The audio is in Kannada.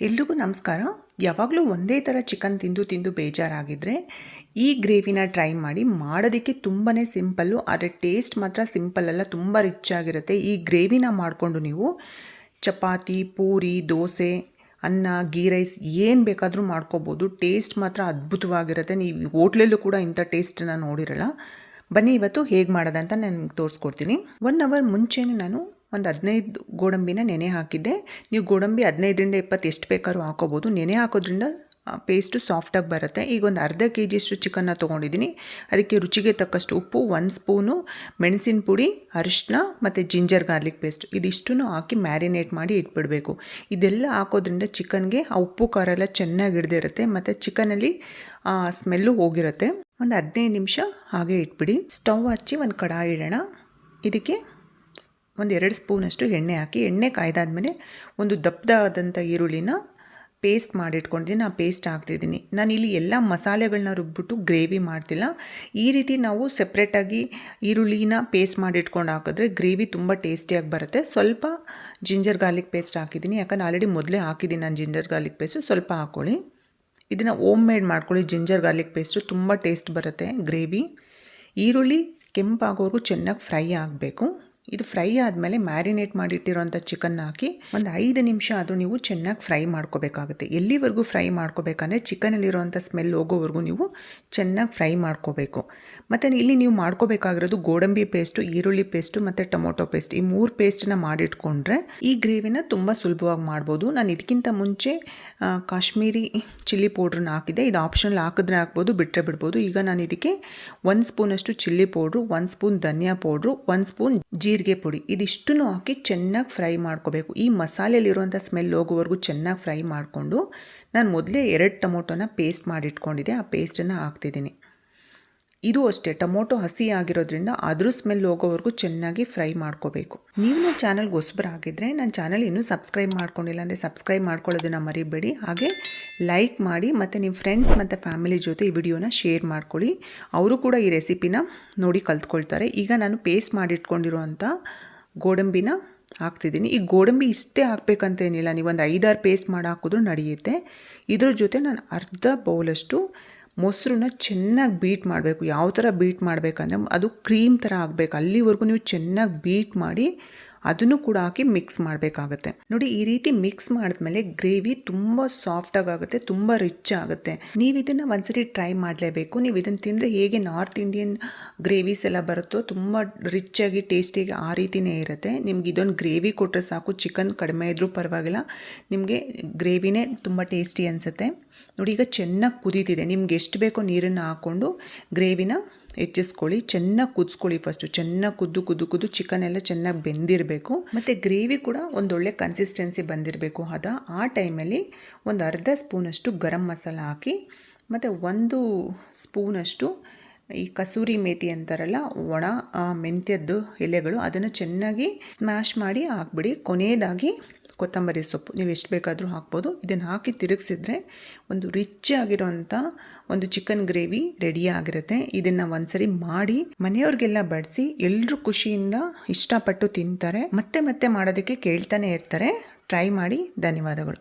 ಎಲ್ರಿಗೂ ನಮಸ್ಕಾರ. ಯಾವಾಗಲೂ ಒಂದೇ ಥರ ಚಿಕನ್ ತಿಂದು ಬೇಜಾರಾಗಿದ್ದರೆ ಈ ಗ್ರೇವಿನ ಟ್ರೈ ಮಾಡಿ. ಮಾಡೋದಕ್ಕೆ ತುಂಬಾ ಸಿಂಪಲ್ಲು, ಆದರೆ ಟೇಸ್ಟ್ ಮಾತ್ರ ಸಿಂಪಲ್ ಅಲ್ಲ, ತುಂಬ ರಿಚ್ ಆಗಿರುತ್ತೆ. ಈ ಗ್ರೇವಿನ ಮಾಡಿಕೊಂಡು ನೀವು ಚಪಾತಿ, ಪೂರಿ, ದೋಸೆ, ಅನ್ನ, ಗೀ ರೈಸ್ ಏನು ಬೇಕಾದರೂ ಮಾಡ್ಕೋಬೋದು. ಟೇಸ್ಟ್ ಮಾತ್ರ ಅದ್ಭುತವಾಗಿರುತ್ತೆ. ನೀವು ಹೋಟ್ಲಲ್ಲೂ ಕೂಡ ಇಂಥ ಟೇಸ್ಟನ್ನು ನೋಡಿರಲ್ಲ. ಬನ್ನಿ ಇವತ್ತು ಹೇಗೆ ಮಾಡೋದಂತ ನಾನು ತೋರಿಸ್ಕೊಡ್ತೀನಿ. 1 ಅವರ್ ಮುಂಚೆನೇ ನಾನು ಒಂದು 15 ಗೋಡಂಬಿನ ನೆನೆ ಹಾಕಿದ್ದೆ. ನೀವು ಗೋಡಂಬಿ 15ರಿಂದ 20 ಎಷ್ಟು ಬೇಕಾದ್ರೂ ಹಾಕೋಬೋದು. ನೆನೆ ಹಾಕೋದ್ರಿಂದ ಪೇಸ್ಟು ಸಾಫ್ಟಾಗಿ ಬರುತ್ತೆ. ಈಗ ಒಂದು ಅರ್ಧ ಕೆಜಿಯಷ್ಟು ಚಿಕನ್ನ ತೊಗೊಂಡಿದ್ದೀನಿ. ಅದಕ್ಕೆ ರುಚಿಗೆ ತಕ್ಕಷ್ಟು ಉಪ್ಪು, 1 ಸ್ಪೂನು ಮೆಣಸಿನ ಪುಡಿ, ಅರಿಶಿನ ಮತ್ತು ಜಿಂಜರ್ ಗಾರ್ಲಿಕ್ ಪೇಸ್ಟ್ ಇದಿಷ್ಟನ್ನು ಹಾಕಿ ಮ್ಯಾರಿನೇಟ್ ಮಾಡಿ ಇಟ್ಬಿಡಬೇಕು. ಇದೆಲ್ಲ ಹಾಕೋದ್ರಿಂದ ಚಿಕನ್ಗೆ ಆ ಉಪ್ಪು ಖಾರ ಎಲ್ಲ ಚೆನ್ನಾಗಿ ಹಿಡ್ದಿರುತ್ತೆ ಮತ್ತು ಚಿಕನಲ್ಲಿ ಸ್ಮೆಲ್ಲು ಹೋಗಿರುತ್ತೆ. ಒಂದು 15 ನಿಮಿಷ ಹಾಗೆ ಇಟ್ಬಿಡಿ. ಸ್ಟವ್ ಹಚ್ಚಿ ಒಂದು ಕಡಾಯಿ ಇಡೋಣ. ಇದಕ್ಕೆ ಒಂದು 2 ಸ್ಪೂನಷ್ಟು ಎಣ್ಣೆ ಹಾಕಿ, ಎಣ್ಣೆ ಕಾಯ್ದಾದ್ಮೇಲೆ ಒಂದು ದಪ್ಪದಾದಂಥ ಈರುಳ್ಳಿನ ಪೇಸ್ಟ್ ಮಾಡಿಟ್ಕೊಂಡಿದ್ದೀನಿ. ಆ ಪೇಸ್ಟ್ ಹಾಕ್ತಿದ್ದೀನಿ. ನಾನಿಲ್ಲಿ ಎಲ್ಲ ಮಸಾಲೆಗಳನ್ನ ರುಬ್ಬಿಟ್ಟು ಗ್ರೇವಿ ಮಾಡ್ತಿಲ್ಲ. ಈ ರೀತಿ ನಾವು ಸೆಪ್ರೇಟಾಗಿ ಈರುಳ್ಳಿನ ಪೇಸ್ಟ್ ಮಾಡಿಟ್ಕೊಂಡು ಹಾಕಿದ್ರೆ ಗ್ರೇವಿ ತುಂಬ ಟೇಸ್ಟಿಯಾಗಿ ಬರುತ್ತೆ. ಸ್ವಲ್ಪ ಜಿಂಜರ್ ಗಾರ್ಲಿಕ್ ಪೇಸ್ಟ್ ಹಾಕಿದ್ದೀನಿ, ಯಾಕಂದ್ರೆ ಆಲ್ರೆಡಿ ಮೊದಲೇ ಹಾಕಿದ್ದೀನಿ ನಾನು ಜಿಂಜರ್ ಗಾರ್ಲಿಕ್ ಪೇಸ್ಟು. ಸ್ವಲ್ಪ ಹಾಕ್ಕೊಳ್ಳಿ. ಇದನ್ನು ಓಮ್ ಮೇಡ್ ಮಾಡ್ಕೊಳ್ಳಿ. ಜಿಂಜರ್ ಗಾರ್ಲಿಕ್ ಪೇಸ್ಟು ತುಂಬ ಟೇಸ್ಟ್ ಬರುತ್ತೆ ಗ್ರೇವಿ. ಈರುಳ್ಳಿ ಕೆಂಪಾಗೋವರೆಗೂ ಚೆನ್ನಾಗಿ ಫ್ರೈ ಆಗಬೇಕು. ಇದು ಫ್ರೈ ಆದಮೇಲೆ ಮ್ಯಾರಿನೇಟ್ ಮಾಡಿಟ್ಟಿರೋಂಥ ಚಿಕನ್ನ ಹಾಕಿ ಒಂದು 5 ನಿಮಿಷ ಅದು ನೀವು ಚೆನ್ನಾಗಿ ಫ್ರೈ ಮಾಡ್ಕೋಬೇಕಾಗುತ್ತೆ. ಎಲ್ಲಿವರೆಗೂ ಫ್ರೈ ಮಾಡ್ಕೋಬೇಕಂದ್ರೆ ಚಿಕನಲ್ಲಿರೋಂಥ ಸ್ಮೆಲ್ ಹೋಗೋವರೆಗೂ ನೀವು ಚೆನ್ನಾಗಿ ಫ್ರೈ ಮಾಡ್ಕೋಬೇಕು. ಮತ್ತು ಇಲ್ಲಿ ನೀವು ಮಾಡ್ಕೋಬೇಕಾಗಿರೋದು ಗೋಡಂಬಿ ಪೇಸ್ಟು, ಈರುಳ್ಳಿ ಪೇಸ್ಟು ಮತ್ತು ಟೊಮೊಟೊ ಪೇಸ್ಟ್, ಈ 3 ಪೇಸ್ಟನ್ನ ಮಾಡಿಟ್ಕೊಂಡ್ರೆ ಈ ಗ್ರೇವಿನ ತುಂಬ ಸುಲಭವಾಗಿ ಮಾಡ್ಬೋದು. ನಾನು ಇದಕ್ಕಿಂತ ಮುಂಚೆ ಕಾಶ್ಮೀರಿ ಚಿಲ್ಲಿ ಪೌಡ್ರನ್ನ ಹಾಕಿದ್ದೆ. ಇದು ಆಪ್ಷನಲ್, ಹಾಕಿದ್ರೆ ಹಾಕ್ಬೋದು, ಬಿಟ್ಟರೆ ಬಿಡ್ಬೋದು. ಈಗ ನಾನು ಇದಕ್ಕೆ 1 ಸ್ಪೂನಷ್ಟು ಚಿಲ್ಲಿ ಪೌಡ್ರು, 1 ಸ್ಪೂನ್ ಧನಿಯಾ ಪೌಡ್ರು, 1 ಸ್ಪೂನ್ ಜೀರಿಗೆ ಪುಡಿ ಇದಿಷ್ಟನ್ನು ಹಾಕಿ ಚೆನ್ನಾಗಿ ಫ್ರೈ ಮಾಡ್ಕೋಬೇಕು. ಈ ಮಸಾಲೆಯಲ್ಲಿರುವಂಥ ಸ್ಮೆಲ್ ಹೋಗೋವರೆಗೂ ಚೆನ್ನಾಗಿ ಫ್ರೈ ಮಾಡಿಕೊಂಡು ನಾನು ಮೊದಲೇ 2 ಟೊಮೊಟೊನ ಪೇಸ್ಟ್ ಮಾಡಿಟ್ಕೊಂಡಿದ್ದೆ. ಆ ಪೇಸ್ಟನ್ನು ಹಾಕ್ತಿದ್ದೀನಿ. ಇದು ಅಷ್ಟೇ, ಟೊಮೊಟೊ ಹಸಿ ಆಗಿರೋದ್ರಿಂದ ಅದ್ರ ಸ್ಮೆಲ್ ಹೋಗೋವರೆಗೂ ಚೆನ್ನಾಗಿ ಫ್ರೈ ಮಾಡ್ಕೋಬೇಕು. ನೀವು ನನ್ನ ಚಾನಲ್ಗೆ ಹೊಸಬರಾಗಿದ್ದರೆ ನನ್ನ ಚಾನಲ್ ಇನ್ನೂ ಸಬ್ಸ್ಕ್ರೈಬ್ ಮಾಡ್ಕೊಂಡಿಲ್ಲ ಅಂದರೆ ಸಬ್ಸ್ಕ್ರೈಬ್ ಮಾಡ್ಕೊಳ್ಳೋದನ್ನು ಮರಿಬೇಡಿ. ಹಾಗೆ ಲೈಕ್ ಮಾಡಿ ಮತ್ತು ನಿಮ್ಮ ಫ್ರೆಂಡ್ಸ್ ಮತ್ತು ಫ್ಯಾಮಿಲಿ ಜೊತೆ ಈ ವಿಡಿಯೋನ ಶೇರ್ ಮಾಡ್ಕೊಳ್ಳಿ. ಅವರು ಕೂಡ ಈ ರೆಸಿಪಿನ ನೋಡಿ ಕಲ್ತ್ಕೊಳ್ತಾರೆ. ಈಗ ನಾನು ಪೇಸ್ಟ್ ಮಾಡಿಟ್ಕೊಂಡಿರೋವಂಥ ಗೋಡಂಬಿನ ಹಾಕ್ತಿದ್ದೀನಿ. ಈ ಗೋಡಂಬಿ ಇಷ್ಟೇ ಹಾಕಬೇಕಂತೇನಿಲ್ಲ, ನೀವು ಒಂದು 5-6 ಪೇಸ್ಟ್ ಮಾಡಿ ಹಾಕಿದ್ರೂ ನಡೆಯುತ್ತೆ. ಇದ್ರ ಜೊತೆ ನಾನು ಅರ್ಧ ಬೌಲಷ್ಟು ಮೊಸರನ್ನ ಚೆನ್ನಾಗಿ ಬೀಟ್ ಮಾಡಬೇಕು. ಯಾವ ಥರ ಬೀಟ್ ಮಾಡಬೇಕಂದ್ರೆ ಅದು ಕ್ರೀಮ್ ಥರ ಆಗಬೇಕು. ಅಲ್ಲಿವರೆಗೂ ನೀವು ಚೆನ್ನಾಗಿ ಬೀಟ್ ಮಾಡಿ ಅದನ್ನು ಕೂಡ ಹಾಕಿ ಮಿಕ್ಸ್ ಮಾಡಬೇಕಾಗತ್ತೆ. ನೋಡಿ, ಈ ರೀತಿ ಮಿಕ್ಸ್ ಮಾಡಿದ್ಮೇಲೆ ಗ್ರೇವಿ ತುಂಬ ಸಾಫ್ಟಾಗಿ ಆಗುತ್ತೆ, ತುಂಬ ರಿಚ್ ಆಗುತ್ತೆ. ನೀವು ಇದನ್ನು ಒಂದ್ಸರಿ ಟ್ರೈ ಮಾಡಲೇಬೇಕು. ನೀವು ಇದನ್ನು ತಿಂದರೆ ಹೇಗೆ ನಾರ್ತ್ ಇಂಡಿಯನ್ ಗ್ರೇವೀಸ್ ಎಲ್ಲ ಬರುತ್ತೋ ತುಂಬ ರಿಚ್ಚಾಗಿ ಟೇಸ್ಟಿಯಾಗಿ ಆ ರೀತಿಯೇ ಇರುತ್ತೆ. ನಿಮ್ಗೆ ಇದೊಂದು ಗ್ರೇವಿ ಕೊಟ್ಟರೆ ಸಾಕು, ಚಿಕನ್ ಕಡಿಮೆ ಇದ್ದರೂ ಪರವಾಗಿಲ್ಲ, ನಿಮಗೆ ಗ್ರೇವಿನೇ ತುಂಬ ಟೇಸ್ಟಿ ಅನಿಸುತ್ತೆ. ನೋಡಿ, ಈಗ ಚೆನ್ನಾಗಿ ಕುದೀತಿದೆ. ನಿಮ್ಗೆ ಎಷ್ಟು ಬೇಕೋ ನೀರನ್ನು ಹಾಕ್ಕೊಂಡು ಗ್ರೇವಿನ ಹೆಚ್ಚಿಸ್ಕೊಳ್ಳಿ. ಚೆನ್ನಾಗಿ ಕುದಿಸ್ಕೊಳ್ಳಿ. ಫಸ್ಟು ಚೆನ್ನಾಗಿ ಕುದ್ದು ಚಿಕನ್ ಎಲ್ಲ ಚೆನ್ನಾಗಿ ಬೆಂದಿರಬೇಕು ಮತ್ತು ಗ್ರೇವಿ ಕೂಡ ಒಂದೊಳ್ಳೆ ಕನ್ಸಿಸ್ಟೆನ್ಸಿ ಬಂದಿರಬೇಕು. ಆ ಟೈಮಲ್ಲಿ ಒಂದು ಅರ್ಧ ಸ್ಪೂನಷ್ಟು ಗರಂ ಮಸಾಲ ಹಾಕಿ ಮತ್ತು 1 ಸ್ಪೂನಷ್ಟು ಈ ಕಸೂರಿ ಮೇಥಿ ಅಂತಾರಲ್ಲ, ಒಣ ಮೆಂತ್ಯದ್ದು ಎಲೆಗಳು, ಅದನ್ನು ಚೆನ್ನಾಗಿ ಸ್ಮ್ಯಾಶ್ ಮಾಡಿ ಹಾಕ್ಬಿಡಿ. ಕೊನೆಯದಾಗಿ ಕೊತ್ತಂಬರಿ ಸೊಪ್ಪು ನೀವು ಎಷ್ಟು ಬೇಕಾದರೂ ಹಾಕ್ಬೋದು. ಇದನ್ನು ಹಾಕಿ ತಿರುಗಿಸಿದ್ರೆ ಒಂದು ರಿಚ್ ಆಗಿರೋಂಥ ಒಂದು ಚಿಕನ್ ಗ್ರೇವಿ ರೆಡಿ ಆಗಿರುತ್ತೆ. ಇದನ್ನು ಒಂದ್ಸರಿ ಮಾಡಿ ಮನೆಯವ್ರಿಗೆಲ್ಲ ಬಡಿಸಿ, ಎಲ್ಲರೂ ಖುಷಿಯಿಂದ ಇಷ್ಟಪಟ್ಟು ತಿಂತಾರೆ. ಮತ್ತೆ ಮಾಡೋದಕ್ಕೆ ಕೇಳ್ತಾನೆ ಇರ್ತಾರೆ. ಟ್ರೈ ಮಾಡಿ. ಧನ್ಯವಾದಗಳು.